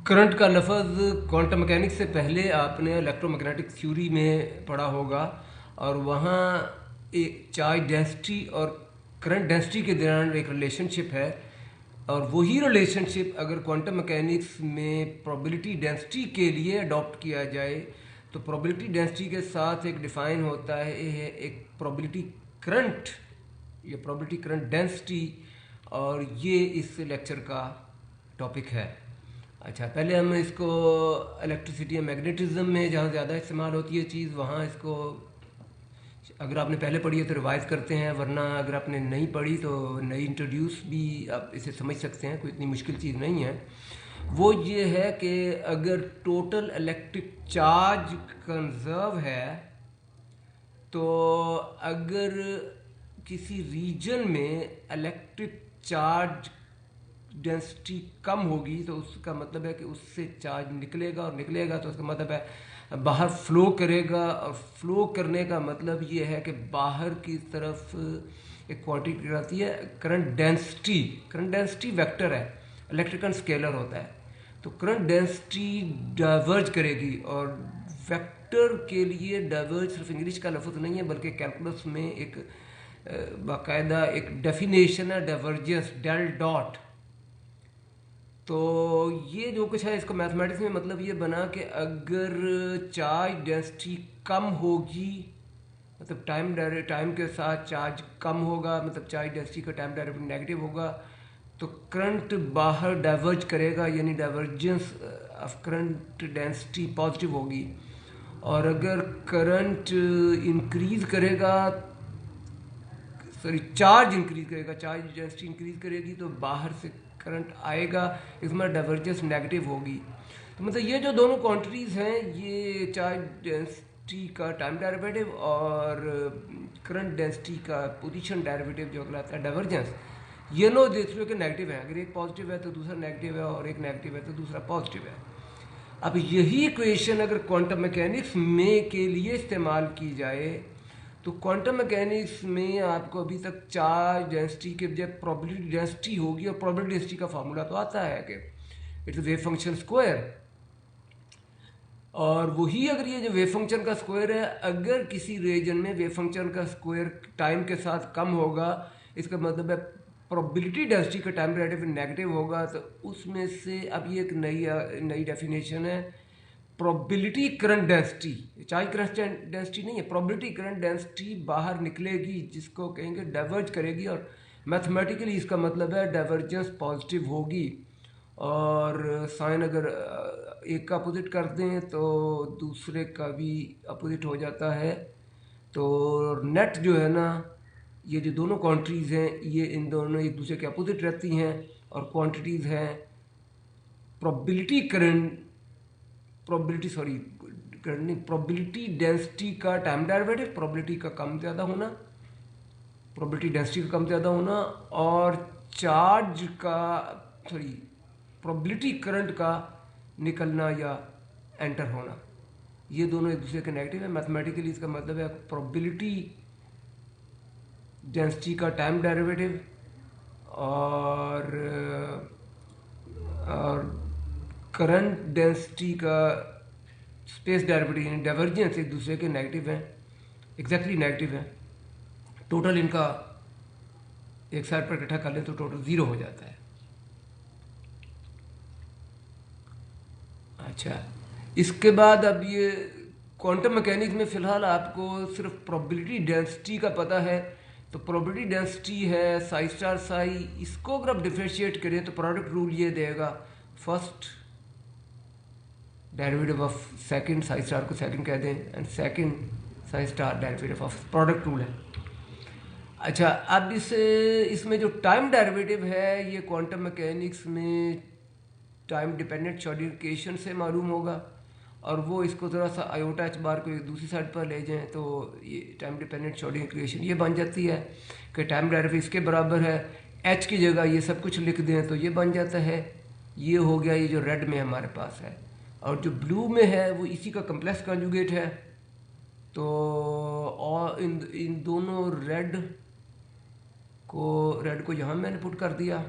Current का लफ्ज़ quantum mechanics से पहले आपने इलेक्ट्रोमैग्नेटिक थ्योरी में पढ़ा होगा और वहाँ एक चार्ज डेंसिटी और करंट डेंसिटी के दौरान एक रिलेशनशिप है। और वही रिलेशनशिप अगर क्वांटम मैकेनिक्स में प्रोबेबिलिटी डेंसिटी के लिए अडॉप्ट किया जाए तो प्रोबेबिलिटी डेंसिटी के साथ एक डिफाइन होता है एक प्रोबेबिलिटी करंट या प्रोबेबिलिटी करंट डेंसिटी। और ये इस लेक्चर का टॉपिक है। अच्छा, पहले हम इसको इलेक्ट्रिसिटी या मैग्नेटिज्म में जहाँ ज़्यादा इस्तेमाल होती है चीज़ वहाँ इसको अगर आपने पहले पढ़ी है तो रिवाइज करते हैं, वरना अगर आपने नहीं पढ़ी तो नई इंट्रोड्यूस भी आप इसे समझ सकते हैं, कोई इतनी मुश्किल चीज़ नहीं है। वो ये है कि अगर टोटल इलेक्ट्रिक चार्ज कंजर्व है तो अगर किसी रीजन में इलेक्ट्रिक चार्ज डेंसिटी कम होगी तो उसका मतलब है कि उससे चार्ज निकलेगा, और निकलेगा तो उसका मतलब है बाहर फ्लो करेगा। और फ्लो करने का मतलब ये है कि बाहर की तरफ एक क्वांटिटी रहती है current density. Current density vector है, इलेक्ट्रिकल स्केलर होता है। तो करंट डेंसिटी डाइवर्ज करेगी, और वेक्टर के लिए डाइवर्ज सिर्फ इंग्लिश का लफ्ज़ नहीं है बल्कि कैलकुलस में एक बाकायदा एक डेफिनेशन है डाइवर्जेंस, डेल डॉट। तो ये जो कुछ है इसको मैथमेटिक्स में मतलब ये बना कि अगर चार्ज डेंसिटी कम होगी, मतलब टाइम के साथ चार्ज कम होगा, मतलब चार्ज डेंसिटी का टाइम डेरिवेटिव नेगेटिव होगा, तो करंट बाहर डाइवर्ज करेगा, यानी divergence of current density positive होगी। और अगर करंट इंक्रीज करेगा, सॉरी चार्ज इंक्रीज करेगा, चार्ज डेंसिटी इंक्रीज करेगी तो बाहर से करंट आएगा, इसमें डाइवर्जेंस नेगेटिव होगी। तो मतलब ये जो दोनों क्वांटिटीज़ हैं, ये चार्ज डेंसिटी का टाइम डेरिवेटिव और करंट डेंसिटी का पोजीशन डेरिवेटिव जो कहलाता है डाइवर्जेंस, ये नो दूसरे के नेगेटिव है। अगर एक पॉजिटिव है तो दूसरा नेगेटिव है, और एक नेगेटिव है तो दूसरा पॉजिटिव है। अब यही इक्वेशन अगर क्वांटम मैकेनिक्स में के लिए इस्तेमाल की जाए तो क्वांटम मैकेनिक्स में आपको अभी तक चार्ज डेंसिटी के बजाय प्रोबेबिलिटी डेंसिटी होगी, और प्रोबेबिलिटी डेंसिटी का फार्मूला तो आता है कि इट्स वेव फंक्शन स्क्वायर। और वही अगर ये जो वेव फंक्शन का स्क्वायर है, अगर किसी रीजन में वेव फंक्शन का स्क्वायर टाइम के साथ कम होगा, इसका मतलब है प्रोबेबिलिटी डेंसिटी का टाइम डेरिवेटिव नेगेटिव होगा, तो उसमें से अब ये एक नई डेफिनेशन है probability current density. Charge current density नहीं है, प्रोबेबिलिटी करंट डेंसिटी बाहर निकलेगी, जिसको कहेंगे डाइवर्ज करेगी, और मैथमेटिकली इसका मतलब है डाइवर्जेंस पॉजिटिव होगी। और साइन अगर एक का अपोजिट कर दें तो दूसरे का भी अपोजिट हो जाता है। तो नेट जो है ना, ये जो दोनों क्वांटिटीज़ हैं ये इन दोनों एक दूसरे के अपोजिट रहती हैं, और क्वांटिटीज़ हैं probability current, probability sorry current नहीं, प्रोबेबिलिटी डेंसिटी का टाइम डेरिवेटिव, प्रोबेबिलिटी का कम ज़्यादा होना, प्रोबेबिलिटी डेंसिटी का कम ज़्यादा होना, और चार्ज का सॉरी प्रोबेबिलिटी करंट का निकलना या एंटर होना। ये दोनों एक दूसरे के नेगेटिव है। मैथमेटिकली इसका मतलब है प्रोबेबिलिटी डेंसिटी का टाइम डेरिवेटिव और करंट डेंसिटी का स्पेस डेरिवेटिव यानी डाइवर्जेंस एक दूसरे के नेगेटिव हैं, एग्जैक्टली नेगेटिव हैं। टोटल इनका एक साइड पर इकट्ठा कर लें तो टोटल ज़ीरो हो जाता है। अच्छा, इसके बाद अब ये क्वांटम मैकेनिक्स में फ़िलहाल आपको सिर्फ प्रोबेबिलिटी डेंसिटी का पता है। तो प्रोबेबिलिटी डेंसिटी है साई स्टार साई, इसको अगर आप डिफ्रेंशिएट करें तो प्रोडक्ट रूल ये देगा, first derivative of second, Sai star को सेकंड कह दें, and second Sai star derivative of product rule है। अच्छा, अब इसमें जो टाइम डेरिवेटिव है ये क्वांटम मैकेनिक्स में टाइम डिपेंडेंट श्रोडिंगर इक्वेशन से मालूम होगा, और वो इसको ज़रा सा आयोटा एच बार को दूसरी साइड पर ले जाएं तो ये टाइम डिपेंडेंट श्रोडिंगर इक्वेशन ये बन जाती है कि टाइम डेरिवेटिव इसके बराबर है, एच की जगह ये सब कुछ लिख दें तो ये बन जाता है। ये हो गया ये जो रेड में हमारे पास है, और जो ब्लू में है वो इसी का कम्प्लेक्स कॉन्जुगेट है। तो और इन दोनों रेड को यहाँ मैंने पुट कर दिया,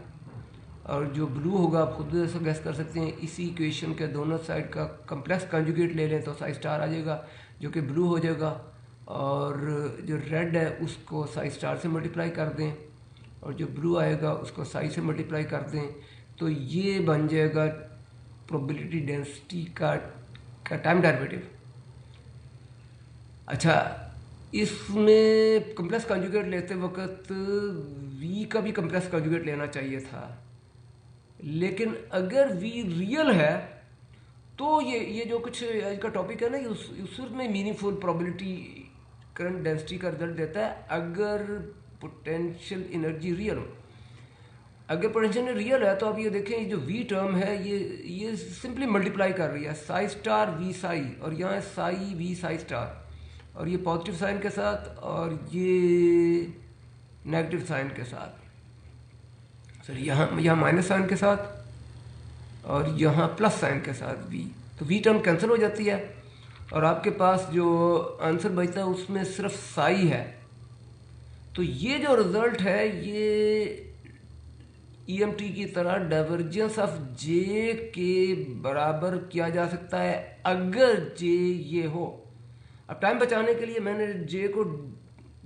और जो ब्लू होगा आप खुद से गैस कर सकते हैं। इसी इक्वेशन के दोनों साइड का कम्प्लेक्स कंजुगेट ले लें तो साई स्टार आ जाएगा जो कि ब्लू हो जाएगा, और जो रेड है उसको साई स्टार से मल्टीप्लाई कर दें और जो ब्लू आएगा उसको साई से मल्टीप्लाई कर दें, तो ये बन जाएगा प्रोबेबिलिटी डेंसिटी का टाइम डेरिवेटिव। अच्छा, इसमें कम्प्लेक्स कंजुगेट लेते वक्त v का भी कम्प्लेक्स कंजुगेट लेना चाहिए था, लेकिन अगर v रियल है तो ये जो कुछ आज का टॉपिक है ना, उसमें मीनिंगफुल प्रोबेबिलिटी करंट डेंसिटी का रिजल्ट देता है अगर पोटेंशियल एनर्जी रियल हो। अगर पोटेंशियल रियल है तो आप ये देखें, ये जो v टर्म है ये सिंपली मल्टीप्लाई कर रही है साई स्टार v साई, और यहाँ है साई v साई स्टार, और ये पॉजिटिव साइन के साथ और ये नेगेटिव साइन के साथ, सॉरी यहाँ माइनस साइन के साथ और यहाँ प्लस साइन के साथ v, तो v टर्म कैंसिल हो जाती है और आपके पास जो आंसर बचता है उसमें सिर्फ साई है। तो ये जो रिजल्ट है ये EMT की तरह डाइवर्जेंस ऑफ J के बराबर किया जा सकता है अगर J ये हो। अब टाइम बचाने के लिए मैंने J को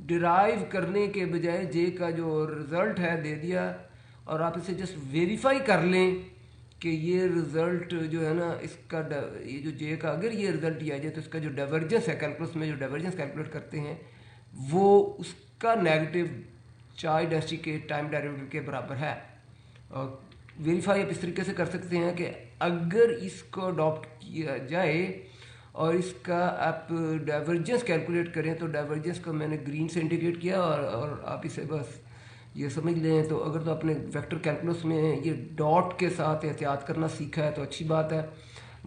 डिराइव करने के बजाय J का जो रिजल्ट है दे दिया, और आप इसे जस्ट वेरीफाई कर लें कि ये रिजल्ट जो है ना इसका ये जो J का अगर ये रिजल्ट दिया जाए तो इसका जो डाइवर्जेंस है, कैलकुलस में जो डाइवर्जेंस कैलकुलेट करते हैं वो उसका नेगेटिव चार्ज डेंसिटी के टाइम डेरिवेटिव के बराबर है। और वेरीफाई आप इस तरीके से कर सकते हैं कि अगर इसको अडॉप्ट किया जाए और इसका आप डाइवर्जेंस कैलकुलेट करें, तो डाइवर्जेंस को मैंने ग्रीन से इंडिकेट किया और आप इसे बस ये समझ लें। तो अगर तो आपने वेक्टर कैलकुलस में ये डॉट के साथ एहतियात करना सीखा है तो अच्छी बात है,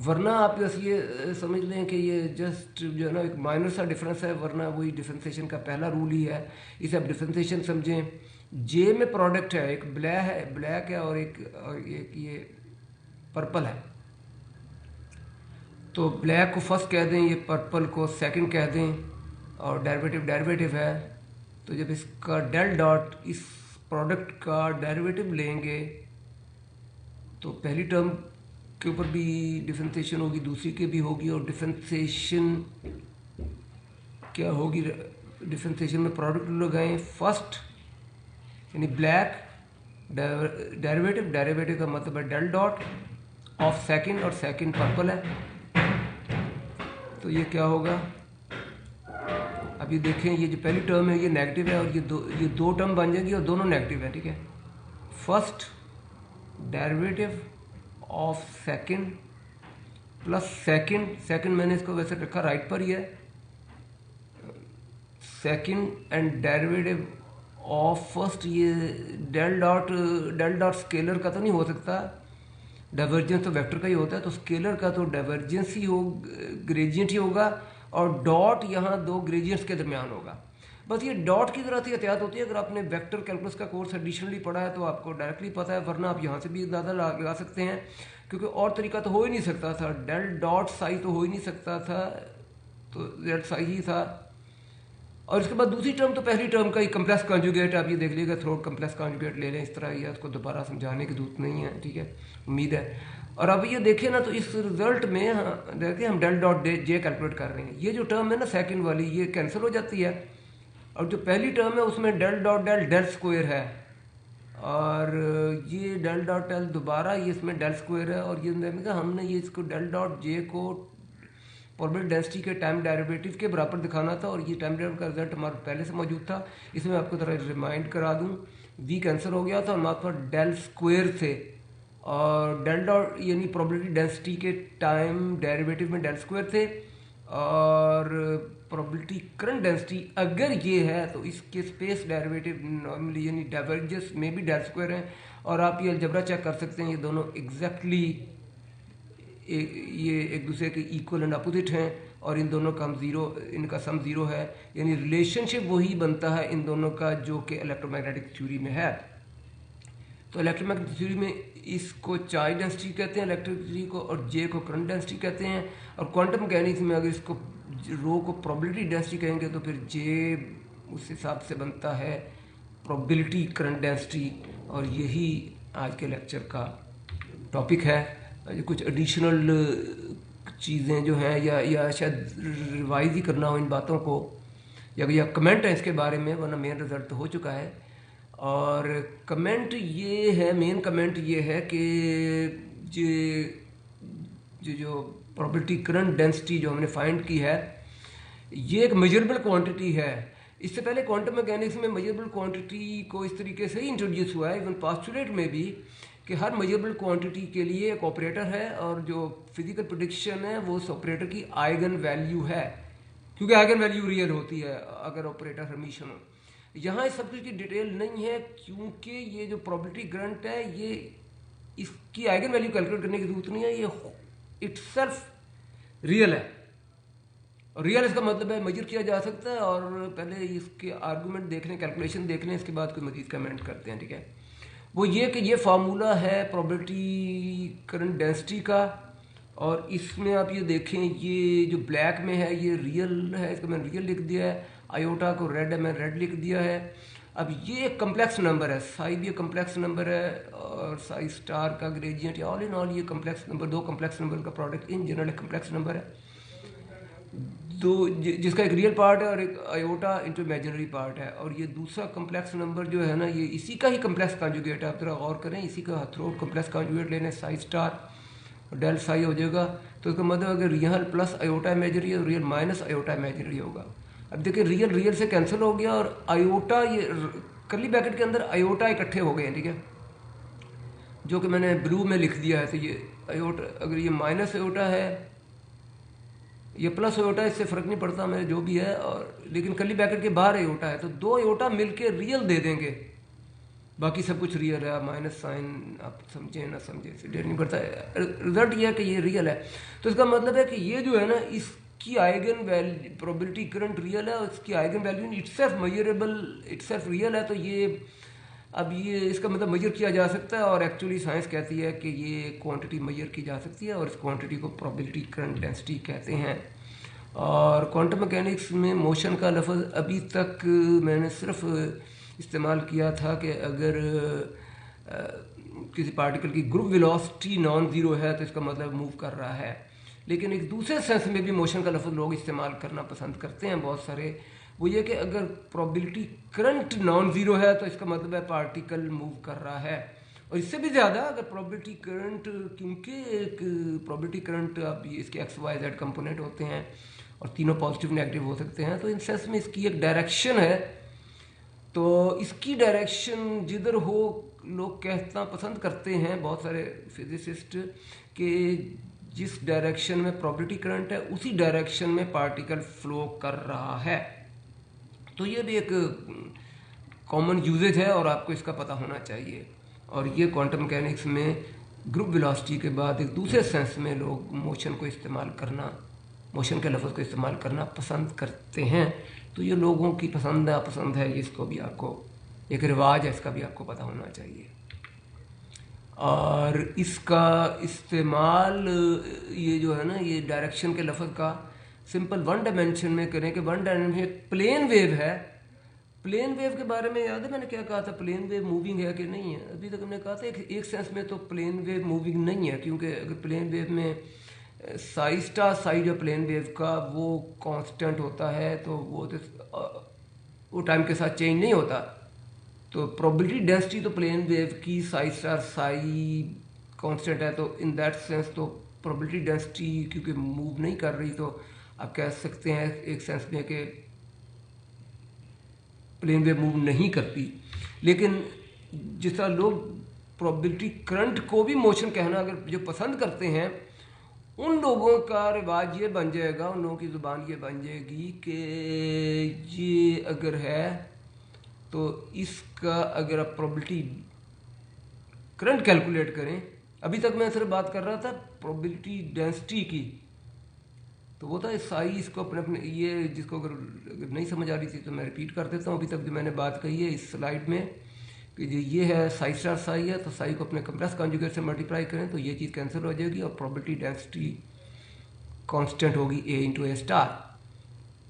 वरना आप बस ये समझ लें कि ये जस्ट जो है ना एक माइनर सा डिफरेंस है, वरना वही डिफरेंशिएशन का पहला रूल ही है, इसे आप डिफरेंशिएशन समझें। J में प्रोडक्ट है, एक ब्लैक है और एक ये पर्पल है, तो ब्लैक को फर्स्ट कह दें, ये पर्पल को सेकंड कह दें, और डेरिवेटिव है। तो जब इसका डेल डॉट इस प्रोडक्ट का डेरिवेटिव लेंगे तो पहली टर्म के ऊपर भी डिफरेंशिएशन होगी, दूसरी के भी होगी, और डिफरेंशिएशन क्या होगी, डिफरेंशिएशन में प्रोडक्ट लगाएं फर्स्ट यानी ब्लैक डेरिवेटिव का मतलब है डेल डॉट ऑफ सेकंड, और सेकंड पर्पल है, तो ये क्या होगा। अब ये देखें, ये जो पहली टर्म है ये नेगेटिव है और ये दो टर्म बन जाएगी और दोनों नेगेटिव है, ठीक है। First derivative of second plus second मैंने इसको वैसे रखा राइट पर ही है, second and derivative of first, ये डेल डॉट स्केलर का तो नहीं हो सकता, डाइवर्जेंस तो वेक्टर का ही होता है, तो स्केलर का तो डाइवर्जेंस ही हो, ग्रेडियंट ही होगा, और डॉट यहाँ दो ग्रेडियंट्स के दरमियान होगा। बस ये डॉट की तरह से एहतियात होती है। अगर आपने वेक्टर कैलकुलस का कोर्स एडिशनली पढ़ा है तो आपको डायरेक्टली पता है, वरना आप यहाँ से भी अंदाजा लगा सकते हैं, क्योंकि और तरीका तो हो ही नहीं सकता था, डेल डॉट साई तो हो ही नहीं सकता था, तो जेड साई ही था। और इसके बाद दूसरी टर्म तो पहली टर्म का ही कम्प्लेक्स कॉन्जुगेट, आप ये देख लीजिएगा, थ्रोट कम्प्लेक्स कॉन्जुगेट ले लें, इस तरह ही है, उसको दोबारा समझाने की जरूरत नहीं है, ठीक है, उम्मीद है। और अब ये देखें ना, तो इस रिजल्ट में देखिए हम डेल डॉट जे कैलकुलेट कर रहे हैं, ये जो टर्म है ना सेकंड वाली ये कैंसिल हो जाती है, और जो पहली टर्म है उसमें डेल डॉट डेल स्क्वायर है, और ये डेल डॉट डेल दोबारा ये इसमें डेल स्क्वायर है, और ये हमने ये इसको डेल डॉट जे को प्रोबेबिलिटी डेंसिटी के टाइम डेरिवेटिव के बराबर दिखाना था, और ये टाइम डेरिवेटिव का रिजल्ट हमारा पहले से मौजूद था। इसमें आपको थोड़ा रिमाइंड करा दूं, v कैंसिल हो गया था और हमारे पास डेल स्क्वायर थे, और डेल डॉट यानी प्रोबेबिलिटी डेंसिटी के टाइम डेरिवेटिव में डेल स्क्वायर थे, और प्रोबेबिलिटी करंट डेंसिटी अगर ये है तो इसके स्पेस डेरिवेटिव नॉर्मली यानी डाइवर्जेंस में भी डेल स्क्वायर है, और आप ये अलजबरा चेक कर सकते हैं, ये दोनों एग्जैक्टली ये एक दूसरे के इक्वल एंड अपोजिट हैं, और इन दोनों का इनका सम ज़ीरो है, यानी रिलेशनशिप वही बनता है इन दोनों का जो कि इलेक्ट्रोमैग्नेटिक थ्योरी में है। तो इलेक्ट्रोमैग्नेटिक थ्योरी में इसको चार्ज डेंसिटी कहते हैं इलेक्ट्रिसिटी को, और जे को करंट डेंसिटी कहते हैं, और क्वांटम मैकेनिक्स में अगर इसको रो को प्रोबेबिलिटी डेंसिटी कहेंगे तो फिर जे उस हिसाब से बनता है प्रोबेबिलिटी करंट डेंसिटी, और यही आज के लेक्चर का टॉपिक है। कुछ एडिशनल चीज़ें जो हैं या शायद रिवाइज ही करना हो इन बातों को, या कमेंट है इसके बारे में, वरना मेन रिज़ल्ट तो हो चुका है। और कमेंट ये है, मेन कमेंट ये है कि जो प्रोबेबिलिटी करंट डेंसिटी जो हमने फाइंड की है, ये एक मेजरेबल क्वांटिटी है। इससे पहले क्वांटम मैकेनिक्स में मेजरेबल क्वांटिटी को इस तरीके से ही इंट्रोड्यूस हुआ है, इवन पास्टुलेट में भी, कि हर मेजरेबल क्वांटिटी के लिए एक ऑपरेटर है, और जो फिजिकल प्रेडिक्शन है वो उस ऑपरेटर की आइगन वैल्यू है, क्योंकि आइगन वैल्यू रियल होती है अगर ऑपरेटर हर्मिशियन हो। यहाँ इस सब कुछ की डिटेल नहीं है, क्योंकि ये जो प्रोबेबिलिटी करंट है, ये इसकी आइगन वैल्यू कैलकुलेट करने की जरूरत नहीं है, ये इटसेल्फ रियल है। और रियल इसका मतलब है मेजर किया जा सकता है। और पहले इसके आर्गूमेंट देख लें, कैलकुलेशन देख लें, इसके बाद कोई मजीद कमेंट करते हैं, ठीक है। वो ये कि ये फार्मूला है प्रोबेबिलिटी करंट डेंसिटी का, और इसमें आप ये देखें, ये जो ब्लैक में है ये रियल है, इसको मैंने रियल लिख दिया है, आयोटा को रेड है, मैंने रेड लिख दिया है। अब ये एक कम्प्लेक्स नंबर है, साई भी एक कम्प्लेक्स नंबर है, और साई स्टार का ग्रेडियंट, ऑल इन ऑल ये कम्प्लेक्स नंबर, दो कम्प्लेक्स नंबर का प्रोडक्ट इन जनरल एक कम्प्लेक्स नंबर है, दो जिसका एक रियल पार्ट है और एक आयोटा इंटू इमेजिनरी पार्ट है। और ये दूसरा कम्प्लेक्स नंबर जो है ना, ये इसी का ही कम्प्लेक्स कॉन्जुगेट है। आप जरा गौर करें, इसी का थ्रोट कम्प्लेक्स कॉन्जुगेट लेने, साई स्टार और डेल साई हो जाएगा। तो इसका मतलब अगर रियल प्लस आयोटा इमेजिनरी है, रियल माइनस आयोटा इमेजिनरी होगा। अब देखिए, रियल रियल से कैंसिल हो गया, और आयोटा ये कर्ली ब्रैकेट के अंदर आयोटा इकट्ठे हो गए हैं, ठीक है, जो कि मैंने ब्लू में लिख दिया है। तो ये आयोटा, अगर ये माइनस आयोटा है, ये प्लस आयोटा, इससे फ़र्क नहीं पड़ता मेरे जो भी है, और लेकिन कर्ली ब्रैकेट के बाहर आयोटा है, तो दो आयोटा मिलके रियल दे देंगे, बाकी सब कुछ रियल है। माइनस साइन आप समझे ना समझे, इससे डेट नहीं पड़ता, रिजल्ट ये है कि ये रियल है। तो इसका मतलब है कि ये जो है ना, इसकी eigen value, probability current real है, और इसकी eigen value itself measurable, itself real है। तो ये अब ये इसका मतलब मेजर किया जा सकता है, और एक्चुअली साइंस कहती है कि ये क्वांटिटी मेजर की जा सकती है, और इस क्वांटिटी को प्रोबेबिलिटी करंट डेंसिटी कहते हैं। और क्वांटम मैकेनिक्स में मोशन का लफ्ज़ अभी तक मैंने सिर्फ इस्तेमाल किया था कि अगर किसी पार्टिकल की ग्रुप वेलोसिटी नॉन ज़ीरो है तो इसका मतलब मूव कर रहा है। लेकिन एक दूसरे सेंस में भी मोशन का लफ्ज़ लोग इस्तेमाल करना पसंद करते हैं बहुत सारे, वो ये कि अगर प्रोबेबिलिटी करंट नॉन ज़ीरो है तो इसका मतलब है पार्टिकल मूव कर रहा है। और इससे भी ज़्यादा अगर प्रोबेबिलिटी करंट, क्योंकि एक प्रोबेबिलिटी करंट अब इसके एक्स वाई जेड कंपोनेंट होते हैं, और तीनों पॉजिटिव नेगेटिव हो सकते हैं, तो इन सेंस में इसकी एक डायरेक्शन है। तो इसकी डायरेक्शन जिधर हो, लोग कहना पसंद करते हैं बहुत सारे फिजिसिस्ट, कि जिस डायरेक्शन में प्रोबेबिलिटी करंट है उसी डायरेक्शन में पार्टिकल फ्लो कर रहा है। तो ये भी एक कॉमन यूजेज है, और आपको इसका पता होना चाहिए। और ये क्वांटम मैकेनिक्स में ग्रुप वेलोसिटी के बाद एक दूसरे सेंस में लोग मोशन को इस्तेमाल करना, मोशन के लफ्ज़ को इस्तेमाल करना पसंद करते हैं। तो ये लोगों की पसंद नापसंद है, इसको भी आपको, एक रिवाज है, इसका भी आपको पता होना चाहिए। और इसका इस्तेमाल ये जो है ना, ये डायरेक्शन के लफ्ज़ का सिंपल वन डायमेंशन में करें कि वन डायमेंशन प्लेन वेव है। प्लेन वेव के बारे में याद है मैंने क्या कहा था, प्लेन वेव मूविंग है कि नहीं है? अभी तक हमने कहा था एक सेंस में तो प्लेन वेव मूविंग नहीं है, क्योंकि अगर प्लेन वेव में साई स्टार साई जो प्लेन वेव का वो कांस्टेंट होता है, तो वो टाइम के साथ चेंज नहीं होता। तो प्रोबेबिलिटी डेंसिटी तो प्लेन वेव की साई स्टार साई कांस्टेंट है, तो इन दैट सेंस तो प्रोबेबिलिटी डेंसिटी क्योंकि मूव नहीं कर रही, तो आप कह सकते हैं एक सेंस में कि प्लेन वेव मूव नहीं करती। लेकिन जिस तरह लोग प्रोबेबिलिटी करंट को भी मोशन कहना अगर जो पसंद करते हैं, उन लोगों का रिवाज ये बन जाएगा, उन लोगों की ज़ुबान ये बन जाएगी कि ये अगर है तो इसका अगर आप प्रोबेबिलिटी करंट कैलकुलेट करें, अभी तक मैं सिर्फ बात कर रहा था प्रोबेबिलिटी डेंसिटी की, तो वो था साई, इसको अपने अपने ये जिसको अगर नहीं समझ आ रही थी तो मैं रिपीट कर देता हूँ। अभी तक जो मैंने बात कही है इस स्लाइड में कि जो ये है साई स्टार साई है, तो साई को अपने कंप्लेक्स कॉन्जुगेट से मल्टीप्लाई करें तो ये चीज़ कैंसिल हो जाएगी, और प्रोबेबिलिटी डेंसिटी कांस्टेंट होगी ए इंटू ए स्टार,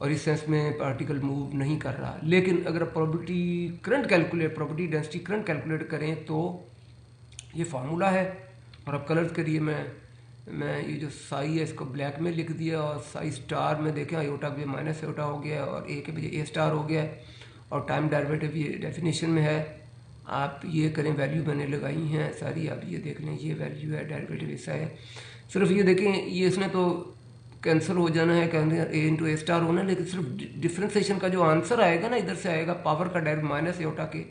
और इस सेंस में पार्टिकल मूव नहीं कर रहा। लेकिन अगर probability current calculate, probability density current calculate करें तो ये फार्मूला है। और अब कलर्स के लिए मैं ये जो साई है इसको ब्लैक में लिख दिया, और साई स्टार में देखें आयोटा भी माइनस आयोटा हो गया और ए के बजाय ए स्टार हो गया है। और टाइम डेरिवेटिव ये डेफिनेशन में है, आप ये करें, वैल्यू मैंने लगाई हैं सारी, आप ये देख लें, ये वैल्यू है, डेरिवेटिव ऐसा है। सिर्फ ये देखें, ये इसने तो कैंसिल हो जाना है, कहते हैं ए इंटू ए स्टार होना है, लेकिन सिर्फ डिफ्रेंसिएशन का जो आंसर आएगा ना, इधर से आएगा पावर का डायरेक्ट माइनस आयोटा के,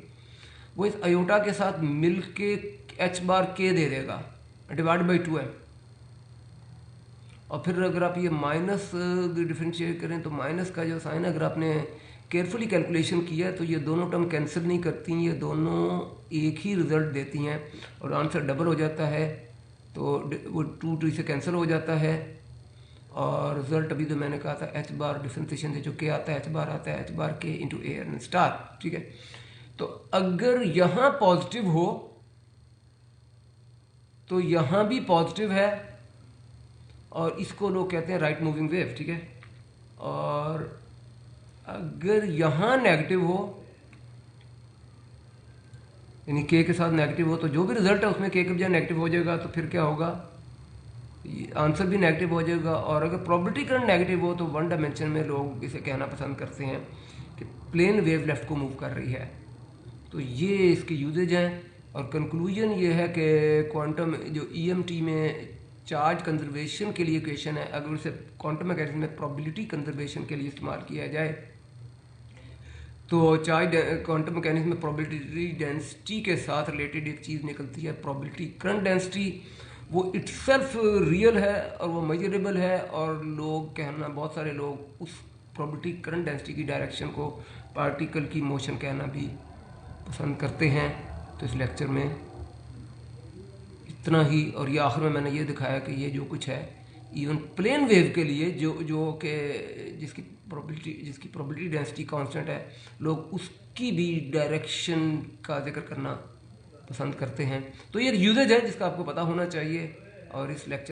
वो इस आयोटा के साथ मिल के एच बार के दे देगा डिवाइड बाई 2 है। और फिर अगर आप ये माइनस डिफ्रेंशिएट करें तो माइनस का जो साइन, अगर आपने केयरफुली कैलकुलेशन किया तो ये दोनों टर्म कैंसिल नहीं करती, ये दोनों एक ही रिजल्ट देती हैं और आंसर डबल हो जाता है। तो वो 2 से कैंसिल हो जाता है और रिजल्ट अभी तो मैंने कहा था एच बार डिफ्रेंसिएशन से जो के आता है, एच बार आता है, एच बार के इंटू ए एन स्टार। ठीक है, तो अगर यहाँ पॉजिटिव हो तो यहाँ भी पॉजिटिव है, और इसको लोग कहते हैं राइट मूविंग वेव। ठीक है, और अगर यहाँ नेगेटिव हो, यानी के के साथ नेगेटिव हो, तो जो भी रिजल्ट है उसमें के के बजाय नेगेटिव हो जाएगा, तो फिर क्या होगा, आंसर भी नेगेटिव हो जाएगा। और अगर प्रोबेबिलिटी करंट नेगेटिव हो तो 1 डायमेंशन में लोग इसे कहना पसंद करते हैं कि प्लेन वेव लेफ्ट को मूव कर रही है। तो ये इसके यूजेज हैं, और कंक्लूजन ये है कि क्वांटम जो ईएमटी में चार्ज कंजर्वेशन के लिए इक्वेशन है, अगर उसे क्वांटम मैकेनिज्म में प्रोबेबिलिटी कंजर्वेशन के लिए इस्तेमाल किया जाए तो चार्ज क्वांटम मैकेनिज्म में प्रोबेबिलिटी डेंसिटी के साथ रिलेटेड एक चीज़ निकलती है, प्रोबेबिलिटी करंट डेंसिटी। वो इटसेल्फ रियल है और वो मेजरेबल है, और लोग कहना, बहुत सारे लोग उस प्रोबेबिलिटी करंट डेंसिटी की डायरेक्शन को पार्टिकल की मोशन कहना भी पसंद करते हैं। तो इस लेक्चर में इतना ही, और ये आखिर में मैंने ये दिखाया कि ये जो कुछ है इवन प्लेन वेव के लिए जो कि जिसकी प्रोबेबिलिटी डेंसिटी कांस्टेंट है, लोग उसकी भी डायरेक्शन का जिक्र करना पसंद करते हैं। तो ये यूजेज है जिसका आपको पता होना चाहिए। और इस लेक्चर